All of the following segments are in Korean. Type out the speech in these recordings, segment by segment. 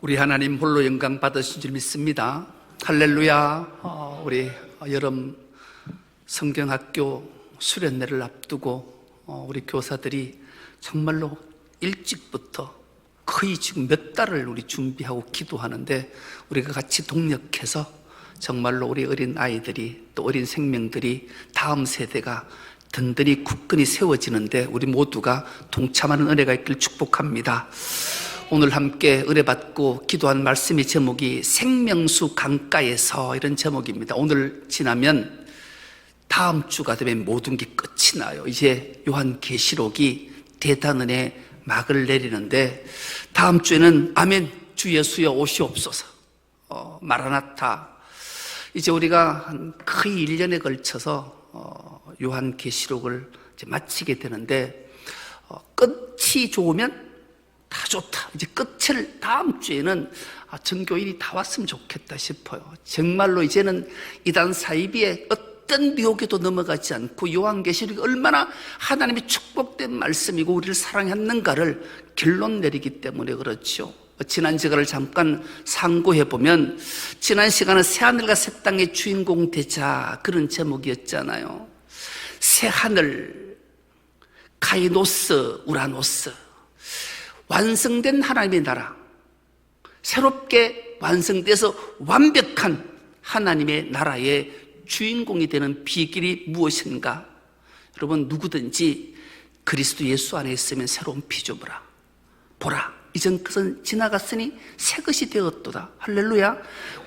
우리 하나님 홀로 영광 받으신 줄 믿습니다. 할렐루야. 우리 여름 성경학교 수련회를 앞두고 우리 교사들이 정말로 일찍부터 거의 지금 몇 달을 우리 준비하고 기도하는데, 우리가 같이 동력해서 정말로 우리 어린 아이들이, 또 어린 생명들이, 다음 세대가 든든히 굳건히 세워지는데 우리 모두가 동참하는 은혜가 있길 축복합니다. 오늘 함께 은혜받고 기도한 말씀의 제목이 생명수 강가에서, 이런 제목입니다. 오늘 지나면 다음 주가 되면 모든 게 끝이 나요. 이제 요한계시록이 대단은의 막을 내리는데, 다음 주에는 아멘 주 예수여 오시옵소서, 마라나타. 이제 우리가 거의 1년에 걸쳐서 요한계시록을 이제 마치게 되는데, 끝이 좋으면 다 좋다. 이제 끝을 다음 주에는 전교인이 다 왔으면 좋겠다 싶어요. 정말로 이제는 이단 사이비에 어떤 미혹에도 넘어가지 않고 요한계시록이 얼마나 하나님의 축복된 말씀이고 우리를 사랑했는가를 결론 내리기 때문에 그렇죠. 지난 시간을 잠깐 상고해보면, 지난 시간은 새하늘과 새 땅의 주인공 되자, 그런 제목이었잖아요. 새하늘, 카이노스, 우라노스, 완성된 하나님의 나라, 새롭게 완성돼서 완벽한 하나님의 나라의 주인공이 되는 비결이 무엇인가? 여러분, 누구든지 그리스도 예수 안에 있으면 새로운 피조물아, 보라, 이전 것은 지나갔으니 새 것이 되었도다. 할렐루야.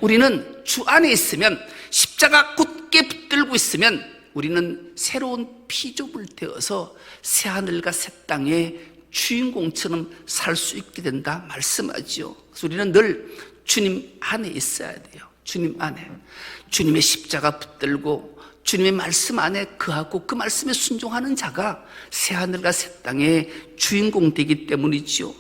우리는 주 안에 있으면, 십자가 굳게 붙들고 있으면 우리는 새로운 피조물 되어서 새하늘과 새 땅의 주인공처럼 살 수 있게 된다 말씀하지요. 그래서 우리는 늘 주님 안에 있어야 돼요. 주님 안에, 주님의 십자가 붙들고 주님의 말씀 안에 거하고 그 말씀에 순종하는 자가 새하늘과 새 땅의 주인공 되기 때문이지요.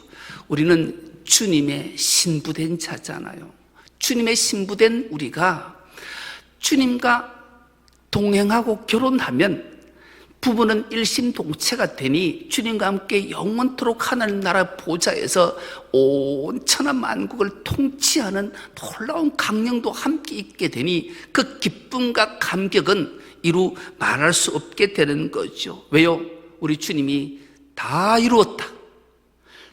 우리는 주님의 신부된 자잖아요. 주님의 신부된 우리가 주님과 동행하고 결혼하면 부부는 일심동체가 되니 주님과 함께 영원토록 하나님 나라 보좌에서 온 천하 만국을 통치하는 놀라운 강령도 함께 있게 되니 그 기쁨과 감격은 이루 말할 수 없게 되는 거죠. 왜요? 우리 주님이 다 이루었다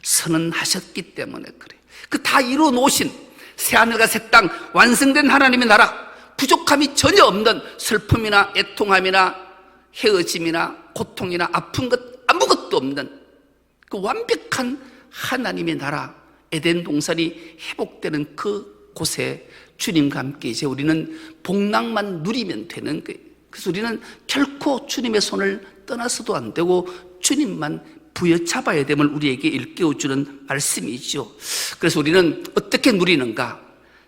선언하셨기 때문에 그래요. 그 다 이루어 놓으신 새하늘과 새 땅 완성된 하나님의 나라, 부족함이 전혀 없는, 슬픔이나 애통함이나 헤어짐이나 고통이나 아픈 것 아무것도 없는 그 완벽한 하나님의 나라, 에덴 동산이 회복되는 그 곳에 주님과 함께 이제 우리는 복락만 누리면 되는 거예요. 그래서 우리는 결코 주님의 손을 떠나서도 안 되고 주님만 부여잡아야 됨을 우리에게 일깨워주는 말씀이죠. 그래서 우리는 어떻게 누리는가?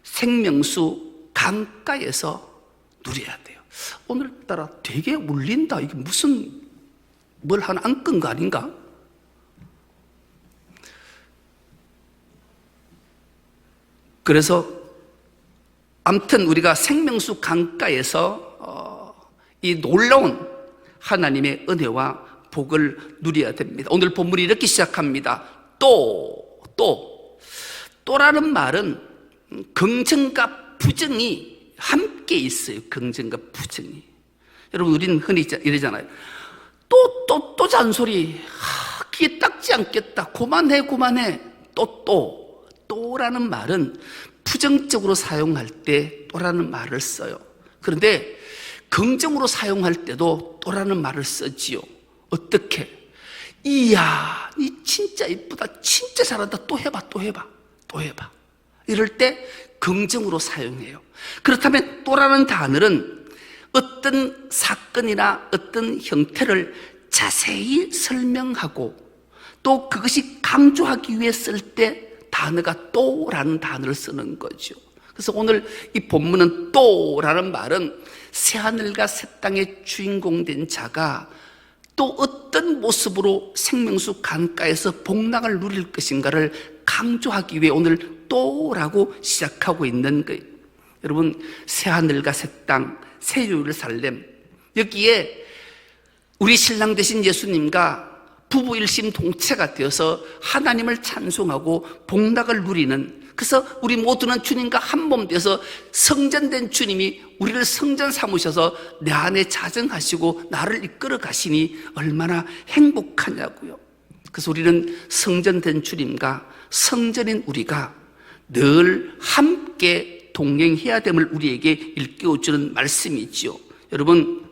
생명수 강가에서 누려야 돼요. 오늘따라 되게 울린다. 이게 무슨 뭘 하나 안 끈 거 아닌가? 그래서 아무튼 우리가 생명수 강가에서 이 놀라운 하나님의 은혜와 복을 누려야 됩니다. 오늘 본문이 이렇게 시작합니다. 또라는 말은 긍정과 부정이 함께 있어요. 긍정과 부정이. 여러분, 우리는 흔히 이러잖아요. 또 잔소리. 귀에 닦지 않겠다. 그만해. 또라는 말은 부정적으로 사용할 때 또라는 말을 써요. 그런데 긍정으로 사용할 때도 또라는 말을 쓰지요. 어떻게? 이야, 니 진짜 이쁘다. 진짜 잘한다. 또 해봐. 이럴 때 긍정으로 사용해요. 그렇다면 또라는 단어는 어떤 사건이나 어떤 형태를 자세히 설명하고 또 그것이 강조하기 위해 쓸 때 단어가 또라는 단어를 쓰는 거죠. 그래서 오늘 이 본문은 또라는 말은 새하늘과 새 땅의 주인공 된 자가 또 어떤 모습으로 생명수 강가에서 복락을 누릴 것인가를 강조하기 위해 오늘 또라고 시작하고 있는 거예요. 여러분, 새하늘과 새 땅, 새 예루살렘, 여기에 우리 신랑 되신 예수님과 부부 일심 동체가 되어서 하나님을 찬송하고 복락을 누리는 그래서 우리 모두는 주님과 한 몸 되어서 성전된 주님이 우리를 성전 삼으셔서 내 안에 자정하시고 나를 이끌어 가시니 얼마나 행복하냐고요. 그래서 우리는 성전된 주님과 성전인 우리가 늘 함께 동행해야 됨을 우리에게 일깨워주는 말씀이지요. 여러분,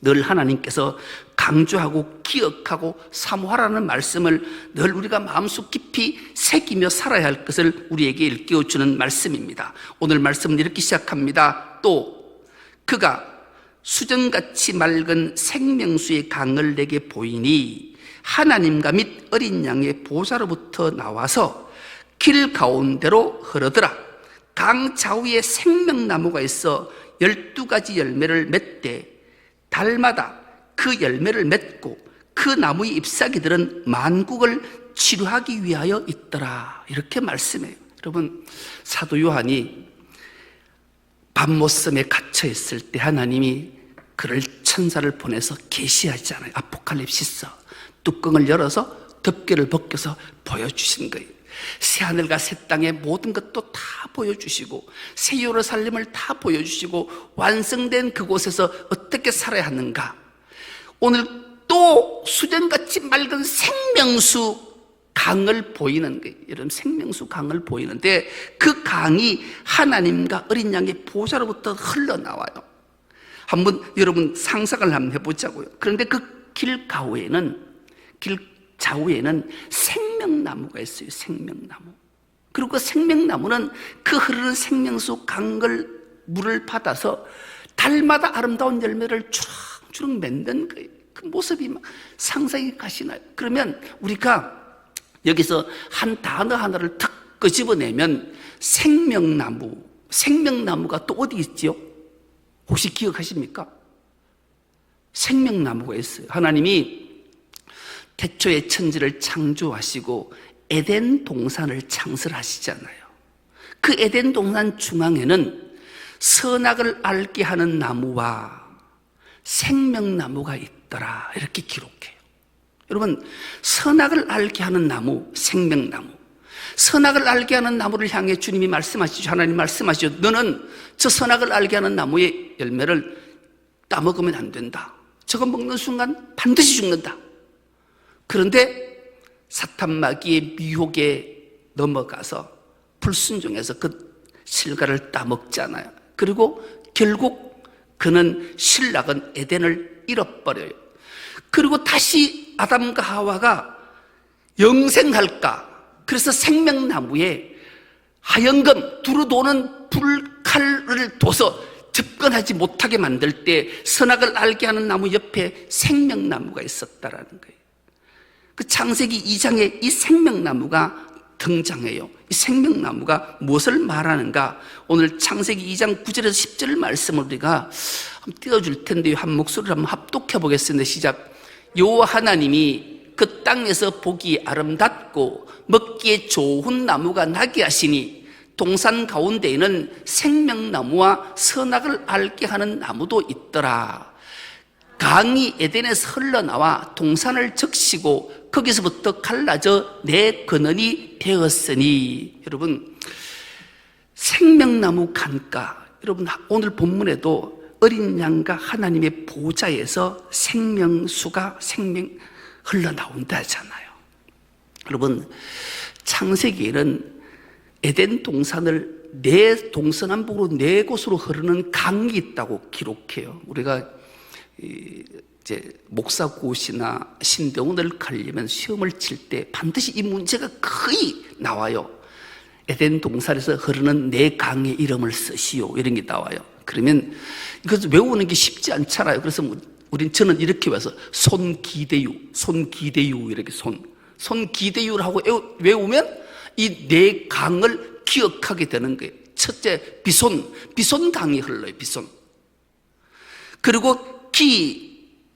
늘 하나님께서 강조하고 기억하고 사모하라는 말씀을 늘 우리가 마음속 깊이 새기며 살아야 할 것을 우리에게 일깨워주는 말씀입니다. 오늘 말씀은 이렇게 시작합니다. 또 그가 수정같이 맑은 생명수의 강을 내게 보이니 하나님과 및 어린 양의 보좌로부터 나와서 길 가운데로 흐르더라. 강 좌우에 생명나무가 있어 12가지 열매를 맺되 달마다 그 열매를 맺고 그 나무의 잎사귀들은 만국을 치료하기 위하여 있더라. 이렇게 말씀해요. 여러분, 사도 요한이 밤모섬에 갇혀 있을 때 하나님이 그를 천사를 보내서 계시하잖아요. 아포칼립시스. 뚜껑을 열어서 덮개를 벗겨서 보여주신 거예요. 새하늘과 새 땅의 모든 것도 다 보여주시고 새 예루살렘을 다 보여주시고 완성된 그곳에서 어떻게 살아야 하는가. 오늘 또 수정같이 맑은 생명수 강을 보이는 거예요. 여러분, 생명수 강을 보이는데 그 강이 하나님과 어린 양의 보좌로부터 흘러나와요. 한번 여러분 상상을 한번 해보자고요. 그런데 그 길 좌우에는 생명나무가 있어요. 생명나무. 그리고 그 생명나무는 그 흐르는 생명수 강을 물을 받아서 달마다 아름다운 열매를 주렁주렁 맺는 거예요. 그 모습이 막 상상이 가시나요? 그러면 우리가 여기서 한 단어 하나를 탁 끄집어내면 생명나무가 또 어디 있지요? 혹시 기억하십니까? 생명나무가 있어요. 하나님이 태초에 천지를 창조하시고 에덴 동산을 창설하시잖아요. 그 에덴 동산 중앙에는 선악을 알게 하는 나무와 생명나무가 있더라. 이렇게 기록해요. 여러분, 선악을 알게 하는 나무, 생명나무. 선악을 알게 하는 나무를 향해 주님이 말씀하시죠. 하나님 말씀하시죠. 너는 저 선악을 알게 하는 나무의 열매를 따먹으면 안 된다. 저거 먹는 순간 반드시 죽는다. 그런데 사탄 마귀의 미혹에 넘어가서 불순종해서 그 실과를 따먹잖아요. 그리고 결국 그는 신락은 에덴을 잃어버려요. 그리고 다시 아담과 하와가 영생할까? 그래서 생명나무에 하얀금 두루도는 불칼을 둬서 접근하지 못하게 만들 때 선악을 알게 하는 나무 옆에 생명나무가 있었다라는 거예요. 그 창세기 2장에 이 생명나무가 등장해요. 이 생명나무가 무엇을 말하는가? 오늘 창세기 2장 9절에서 10절 말씀을 우리가 한번 띄워줄 텐데요. 한 목소리를 한번 합독해 보겠습니다. 시작. 여호와 하나님이 그 땅에서 보기 아름답고 먹기에 좋은 나무가 나게 하시니 동산 가운데에는 생명나무와 선악을 알게 하는 나무도 있더라. 강이 에덴에서 흘러나와 동산을 적시고 거기서부터 갈라져 내 근원이 되었으니. 여러분, 생명나무 강가, 여러분 오늘 본문에도 어린 양과 하나님의 보좌에서 생명수가 흘러나온다 하잖아요. 여러분, 창세기에는 에덴 동산을 동서남북으로 4곳으로 흐르는 강이 있다고 기록해요. 우리가 이제 목사고시나 신대원을 가려면 시험을 칠 때 반드시 이 문제가 거의 나와요. 에덴 동산에서 흐르는 4강의 이름을 쓰시오, 이런 게 나와요. 그러면 이것을 외우는 게 쉽지 않잖아요. 그래서 저는 이렇게 외워서 손기대유 이렇게 손기대유를 하고 외우면 이 4강을 기억하게 되는 거예요. 첫째, 비손 강이 흘러요. 비손. 그리고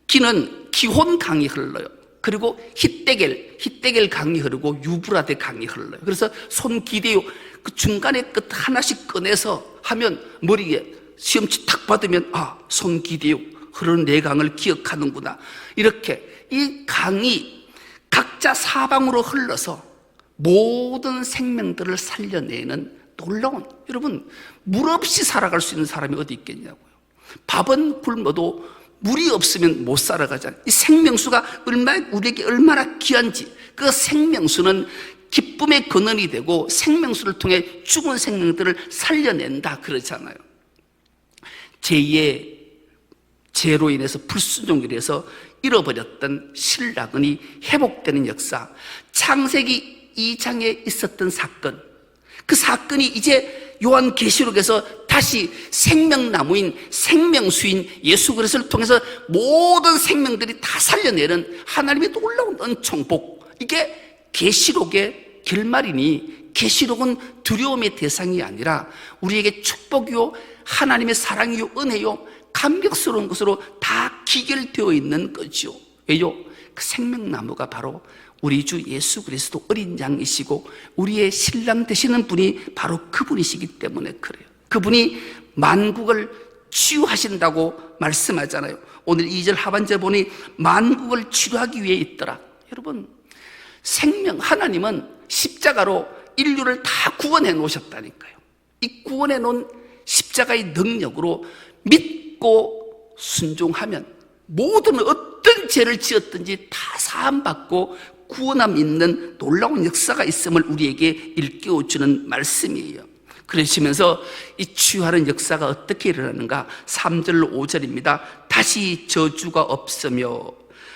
기는 기혼 강이 흘러요. 그리고 히데겔 강이 흐르고 유브라데 강이 흘러요. 그래서 손기대요, 그 중간에 끝 하나씩 꺼내서 하면 머리에 시험지 탁 받으면 손기대요 흐르는 4강을 기억하는구나. 이렇게 이 강이 각자 사방으로 흘러서 모든 생명들을 살려내는 놀라운, 여러분, 물 없이 살아갈 수 있는 사람이 어디 있겠냐고요. 밥은 굶어도 물이 없으면 못 살아가잖아요. 이 생명수가 우리에게 얼마나 귀한지, 그 생명수는 기쁨의 근원이 되고 생명수를 통해 죽은 생명들을 살려낸다 그러잖아요. 제2의 죄로 인해서, 불순종으로 인해서 잃어버렸던 신라근이 회복되는 역사, 창세기 2장에 있었던 사건, 그 사건이 이제 요한계시록에서 다시 생명나무인 생명수인 예수 그리스도를 통해서 모든 생명들이 다 살려내는 하나님의 놀라운 은총복, 이게 계시록의 결말이니, 계시록은 두려움의 대상이 아니라 우리에게 축복이요, 하나님의 사랑이요, 은혜요, 감격스러운 것으로 다 기결되어 있는 거죠. 왜요? 그 생명나무가 바로 우리 주 예수 그리스도 어린 양이시고 우리의 신랑 되시는 분이 바로 그분이시기 때문에 그래요. 그분이 만국을 치유하신다고 말씀하잖아요. 오늘 2절 하반절 보니 만국을 치유하기 위해 있더라. 여러분, 생명, 하나님은 십자가로 인류를 다 구원해 놓으셨다니까요. 이 구원해 놓은 십자가의 능력으로 믿고 순종하면 모든 어떤 죄를 지었든지 다 사함받고 구원함 있는 놀라운 역사가 있음을 우리에게 일깨워주는 말씀이에요. 그러시면서 이 치유하는 역사가 어떻게 일어나는가? 3절 5절입니다. 다시 저주가 없으며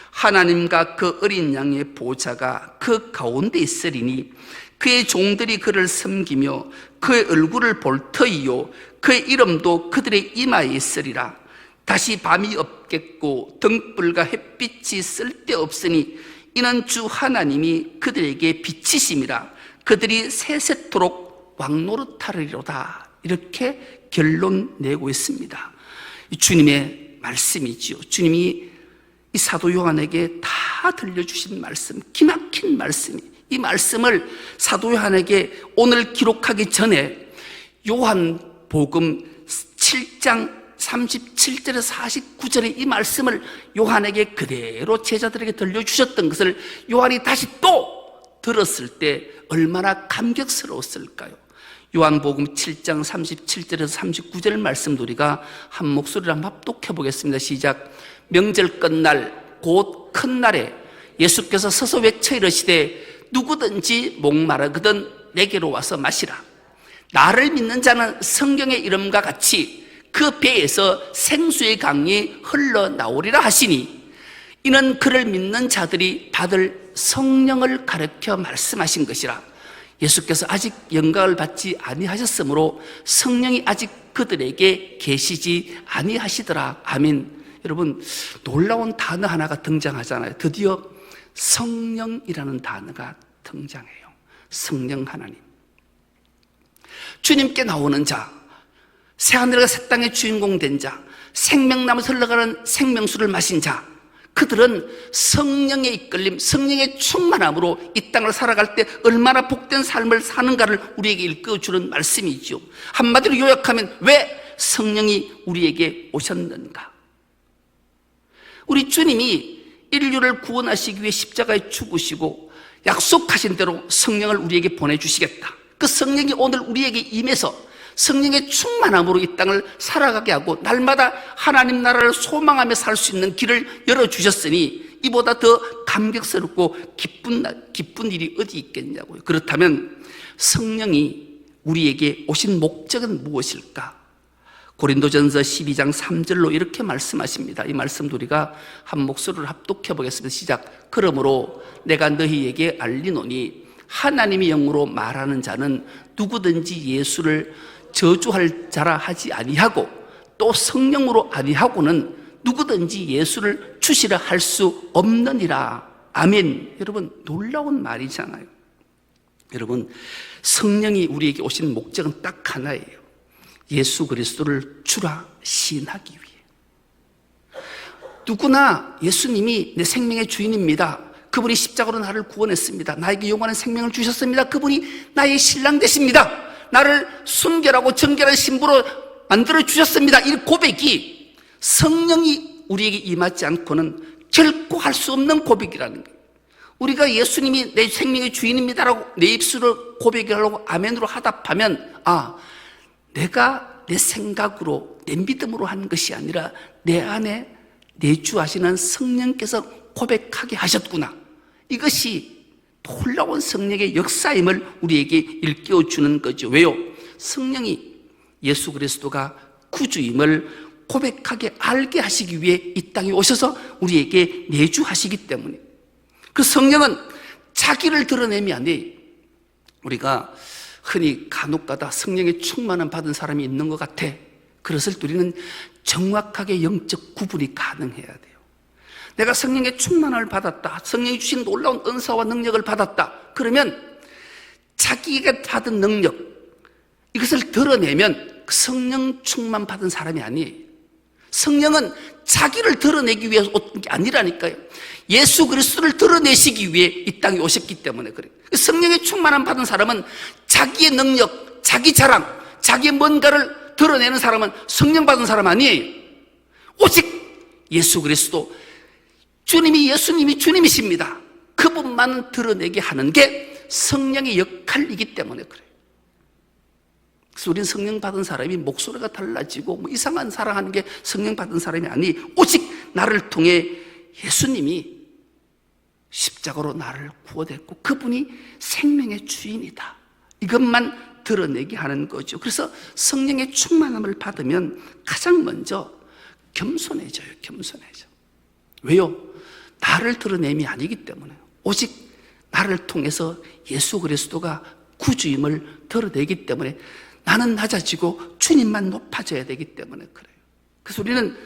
하나님과 그 어린 양의 보좌가 그 가운데 있으리니 그의 종들이 그를 섬기며 그의 얼굴을 볼 터이요 그의 이름도 그들의 이마에 있으리라. 다시 밤이 없겠고 등불과 햇빛이 쓸데없으니 이는 주 하나님이 그들에게 빛이심이라. 그들이 세세토록 왕노릇하리로다. 이렇게 결론 내고 있습니다. 주님의 말씀이지요. 주님이 이 사도 요한에게 다 들려주신 말씀, 기막힌 말씀이, 이 말씀을 사도 요한에게 오늘 기록하기 전에 요한복음 7장 37절에서 49절의 이 말씀을 요한에게 그대로 제자들에게 들려주셨던 것을 요한이 다시 또 들었을 때 얼마나 감격스러웠을까요? 요한복음 7장 37절에서 39절 말씀도 우리가 한 목소리로 한번 합독해 보겠습니다. 시작. 명절 끝날 곧 큰 날에 예수께서 서서 외쳐 이르시되 누구든지 목마르거든 내게로 와서 마시라. 나를 믿는 자는 성경의 이름과 같이 그 배에서 생수의 강이 흘러나오리라 하시니 이는 그를 믿는 자들이 받을 성령을 가르쳐 말씀하신 것이라. 예수께서 아직 영광을 받지 아니하셨으므로 성령이 아직 그들에게 계시지 아니하시더라. 아멘. 여러분, 놀라운 단어 하나가 등장하잖아요. 드디어 성령이라는 단어가 등장해요. 성령 하나님. 주님께 나오는 자, 새하늘과 새 땅의 주인공 된 자, 생명나무에서 흘러가는 생명수를 마신 자, 그들은 성령의 이끌림, 성령의 충만함으로 이 땅을 살아갈 때 얼마나 복된 삶을 사는가를 우리에게 일깨워주는 말씀이죠. 한마디로 요약하면 왜 성령이 우리에게 오셨는가? 우리 주님이 인류를 구원하시기 위해 십자가에 죽으시고 약속하신 대로 성령을 우리에게 보내주시겠다. 그 성령이 오늘 우리에게 임해서 성령의 충만함으로 이 땅을 살아가게 하고 날마다 하나님 나라를 소망하며 살 수 있는 길을 열어주셨으니 이보다 더 감격스럽고 기쁜 일이 어디 있겠냐고요. 그렇다면 성령이 우리에게 오신 목적은 무엇일까? 고린도전서 12장 3절로 이렇게 말씀하십니다. 이 말씀도 우리가 한 목소리를 합독해 보겠습니다. 시작. 그러므로 내가 너희에게 알리노니 하나님의 영으로 말하는 자는 누구든지 예수를 저주할 자라 하지 아니하고 또 성령으로 아니하고는 누구든지 예수를 주시라 할 수 없느니라. 아멘. 여러분, 놀라운 말이잖아요. 여러분, 성령이 우리에게 오신 목적은 딱 하나예요. 예수 그리스도를 주라 시인하기 위해. 누구나 예수님이 내 생명의 주인입니다. 그분이 십자가로 나를 구원했습니다. 나에게 영원한 생명을 주셨습니다. 그분이 나의 신랑 되십니다. 나를 순결하고 정결한 신부로 만들어 주셨습니다. 이 고백이 성령이 우리에게 임하지 않고는 결코 할 수 없는 고백이라는 거예요. 우리가 예수님이 내 생명의 주인입니다라고 내 입술로 고백하려고 아멘으로 하답하면, 내가 내 생각으로 내 믿음으로 한 것이 아니라 내 안에 내주하시는 성령께서 고백하게 하셨구나, 이것이 놀라운 성령의 역사임을 우리에게 일깨워주는 거죠. 왜요? 성령이 예수 그리스도가 구주임을 고백하게 알게 하시기 위해 이 땅에 오셔서 우리에게 내주하시기 때문에. 그 성령은 자기를 드러내면 안 돼. 우리가 흔히 간혹가다 성령의 충만함 받은 사람이 있는 것 같아. 그것을 우리는 정확하게 영적 구분이 가능해야 돼요. 내가 성령의 충만함을 받았다, 성령이 주신 놀라운 은사와 능력을 받았다, 그러면 자기가 받은 능력, 이것을 드러내면 성령 충만 받은 사람이 아니에요. 성령은 자기를 드러내기 위해서 온 게 아니라니까요. 예수 그리스도를 드러내시기 위해 이 땅에 오셨기 때문에 그래요. 성령의 충만함 받은 사람은 자기의 능력, 자기 자랑, 자기의 뭔가를 드러내는 사람은 성령 받은 사람 아니에요. 오직 예수 그리스도, 주님이, 예수님이 주님이십니다, 그분만 드러내게 하는 게 성령의 역할이기 때문에 그래요. 그래서 우리는 성령 받은 사람이 목소리가 달라지고 뭐 이상한 사랑하는 게 성령 받은 사람이 아니, 오직 나를 통해 예수님이 십자가로 나를 구원했고 그분이 생명의 주인이다, 이것만 드러내게 하는 거죠. 그래서 성령의 충만함을 받으면 가장 먼저 겸손해져요. 겸손해져. 왜요? 나를 드러냄이 아니기 때문에, 오직 나를 통해서 예수 그리스도가 구주임을 드러내기 때문에 나는 낮아지고 주님만 높아져야 되기 때문에 그래요. 그래서 우리는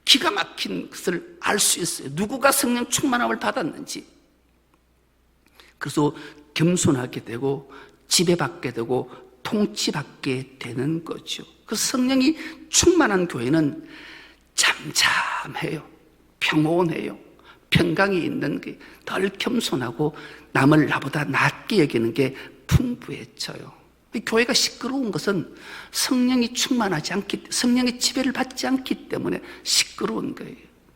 기가 막힌 것을 알 수 있어요. 누구가 성령 충만함을 받았는지. 그래서 겸손하게 되고 지배받게 되고 통치받게 되는 거죠. 그래서 성령이 충만한 교회는 잠잠해요. 평온해요. 평강이 있는 게, 덜 겸손하고 남을 나보다 낮게 여기는 게 풍부해져요. 교회가 시끄러운 것은 성령이 충만하지 않기, 성령의 지배를 받지 않기 때문에 시끄러운 거예요.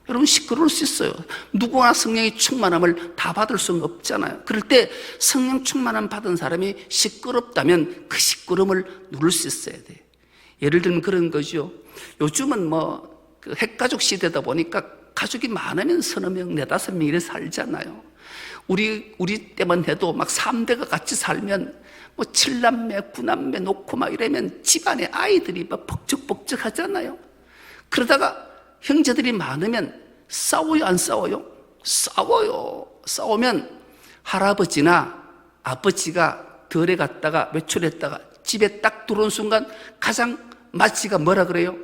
여러분, 시끄러울 수 있어요. 누구나 성령의 충만함을 다 받을 수는 없잖아요. 그럴 때 성령 충만함 받은 사람이 시끄럽다면 그 시끄러움을 누를 수 있어야 돼요. 예를 들면 그런 거죠. 요즘은 그 핵가족 시대다 보니까 가족이 많으면 서너 명, 네다섯 명 이래 살잖아요. 우리 때만 해도 막 3대가 같이 살면 뭐 7남매, 9남매 놓고 막 이러면 집안에 아이들이 막 벅적벅적 하잖아요. 그러다가 형제들이 많으면 싸워요, 안 싸워요? 싸워요. 싸우면 할아버지나 아버지가 덜에 갔다가 외출했다가 집에 딱 들어온 순간 가장 마치가 뭐라 그래요?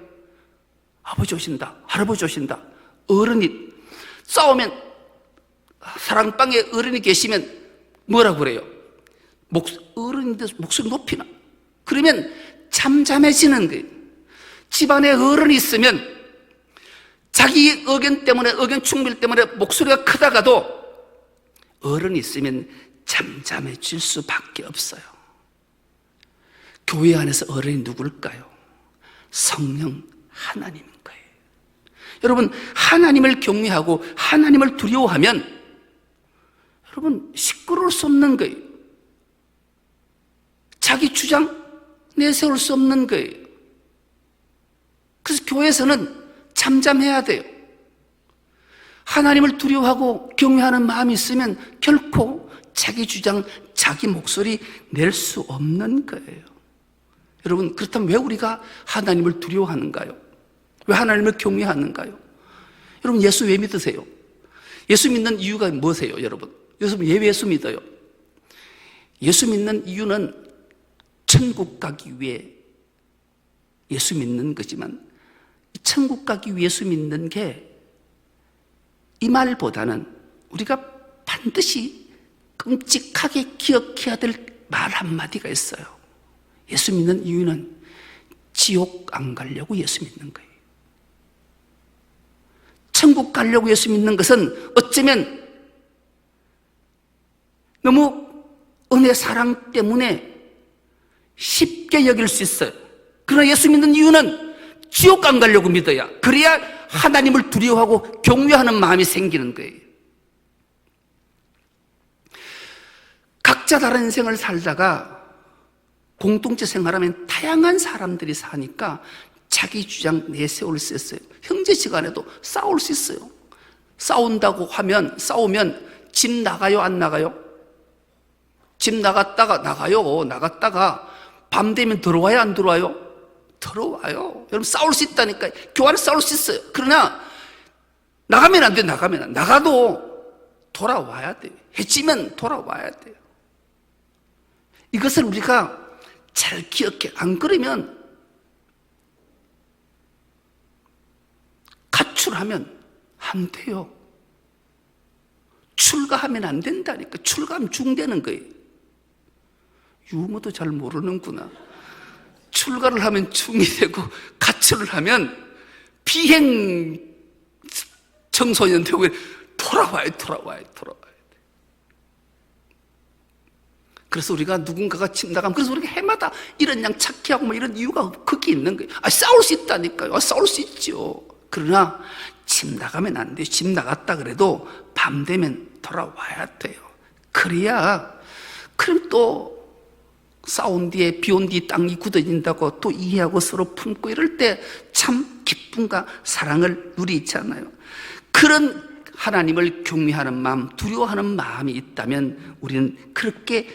아버지 오신다, 할아버지 오신다. 어른이 싸우면, 사랑방에 어른이 계시면 뭐라 그래요? 어른인데 목소리 높이나? 그러면 잠잠해지는 거예요. 집안에 어른이 있으면 자기 의견 때문에, 의견 충돌 때문에 목소리가 크다가도 어른이 있으면 잠잠해질 수밖에 없어요. 교회 안에서 어른이 누굴까요? 성령 하나님인 거예요. 여러분, 하나님을 경외하고 하나님을 두려워하면 여러분 시끄러울 수 없는 거예요. 자기 주장 내세울 수 없는 거예요. 그래서 교회에서는 잠잠해야 돼요. 하나님을 두려워하고 경외하는 마음이 있으면 결코 자기 주장, 자기 목소리 낼 수 없는 거예요. 여러분, 그렇다면 왜 우리가 하나님을 두려워하는가요? 왜 하나님을 경외하는가요? 여러분, 예수 왜 믿으세요? 예수 믿는 이유가 뭐세요, 여러분? 왜 예수 믿어요? 예수 믿는 이유는 천국 가기 위해 예수 믿는 거지만, 천국 가기 위해 예수 믿는 게 이 말보다는 우리가 반드시 끔찍하게 기억해야 될 말 한마디가 있어요. 예수 믿는 이유는 지옥 안 가려고 예수 믿는 거예요. 천국 가려고 예수 믿는 것은 어쩌면 너무 은혜 사랑 때문에 쉽게 여길 수 있어요. 그러나 예수 믿는 이유는 지옥 안 가려고 믿어야, 그래야 하나님을 두려워하고 경외하는 마음이 생기는 거예요. 각자 다른 인생을 살다가 공동체 생활하면 다양한 사람들이 사니까 자기 주장 내세울 수 있어요. 형제지간에도 싸울 수 있어요. 싸우면 집 나가요, 안 나가요? 집 나갔다가 밤 되면 들어와요, 안 들어와요? 들어와요. 여러분, 싸울 수 있다니까요. 교회는 싸울 수 있어요. 그러나 나가면 안 돼요. 나가도 돌아와야 돼요. 해지면 돌아와야 돼요. 이것을 우리가 잘 기억해. 안 그러면 가출하면 안 돼요. 출가하면 안 된다니까. 출가하면 중되는 거예요. 유머도 잘 모르는구나. 출가를 하면 중이 되고 가출을 하면 비행 청소년 되고 돌아와야 돼. 그래서 우리가 누군가가 집 나가면 그래서 우리가 해마다 이런 양 착해하고 뭐 이런 이유가 거기 있는 거예요. 싸울 수 있다니까요. 싸울 수 있죠. 그러나 집 나가면 안 돼요. 집 나갔다 그래도 밤 되면 돌아와야 돼요. 그럼 또 싸운 뒤에 비 온 뒤 땅이 굳어진다고 또 이해하고 서로 품고 이럴 때 참 기쁨과 사랑을 누리잖아요. 그런 하나님을 경외하는 마음, 두려워하는 마음이 있다면 우리는 그렇게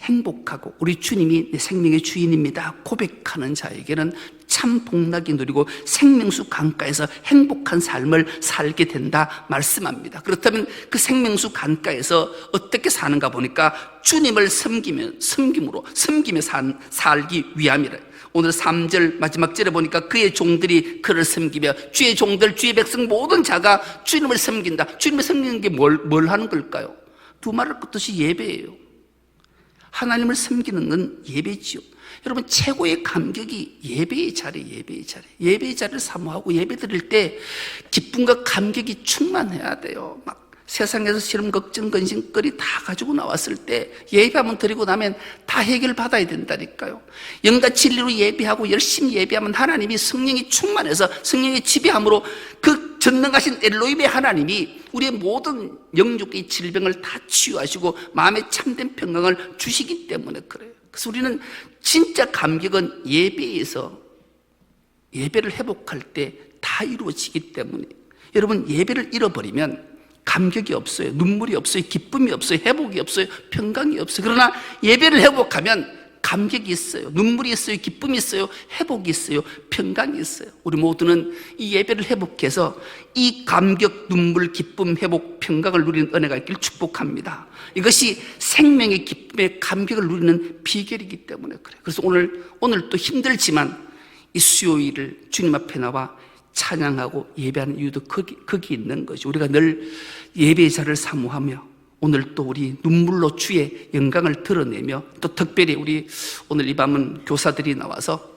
행복하고 우리 주님이 내 생명의 주인입니다 고백하는 자에게는 참 복락이 누리고 생명수 강가에서 행복한 삶을 살게 된다 말씀합니다. 그렇다면 그 생명수 강가에서 어떻게 사는가 보니까 주님을 섬기며 살기 위함이라. 오늘 3절 마지막 절에 보니까 그의 종들이 그를 섬기며 주의 종들 주의 백성 모든 자가 주님을 섬긴다. 주님을 섬기는 게 뭘 하는 걸까요? 두말할 것 없이 예배예요. 하나님을 섬기는 건 예배지요. 여러분, 최고의 감격이 예배의 자리를 사모하고 예배 드릴 때 기쁨과 감격이 충만해야 돼요. 막 세상에서 시름, 걱정, 근심거리 다 가지고 나왔을 때 예배하면 드리고 나면 다 해결받아야 된다니까요. 영과 진리로 예배하고 열심히 예배하면 하나님이 성령이 충만해서 성령의 지배함으로 그 전능하신 엘로힘의 하나님이 우리의 모든 영육의 질병을 다 치유하시고 마음에 참된 평강을 주시기 때문에 그래요. 그래서 우리는 진짜 감격은 예배에서 예배를 회복할 때 다 이루어지기 때문에 여러분, 예배를 잃어버리면 감격이 없어요. 눈물이 없어요. 기쁨이 없어요. 회복이 없어요. 평강이 없어요. 그러나 예배를 회복하면 감격이 있어요. 눈물이 있어요. 기쁨이 있어요. 회복이 있어요. 평강이 있어요. 우리 모두는 이 예배를 회복해서 이 감격, 눈물, 기쁨, 회복, 평강을 누리는 은혜가 있길 축복합니다. 이것이 생명의 기쁨의 감격을 누리는 비결이기 때문에 그래요. 그래서 오늘 또 힘들지만 이 수요일을 주님 앞에 나와 찬양하고 예배하는 이유도 거기 있는 거죠. 우리가 늘 예배의 자를 사모하며 오늘 또 우리 눈물로 주의 영광을 드러내며 또 특별히 우리 오늘 이 밤은 교사들이 나와서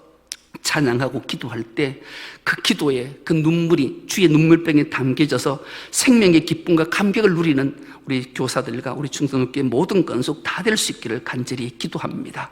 찬양하고 기도할 때 그 기도에 그 눈물이 주의 눈물병에 담겨져서 생명의 기쁨과 감격을 누리는 우리 교사들과 우리 중성교회 모든 건속 다 될 수 있기를 간절히 기도합니다.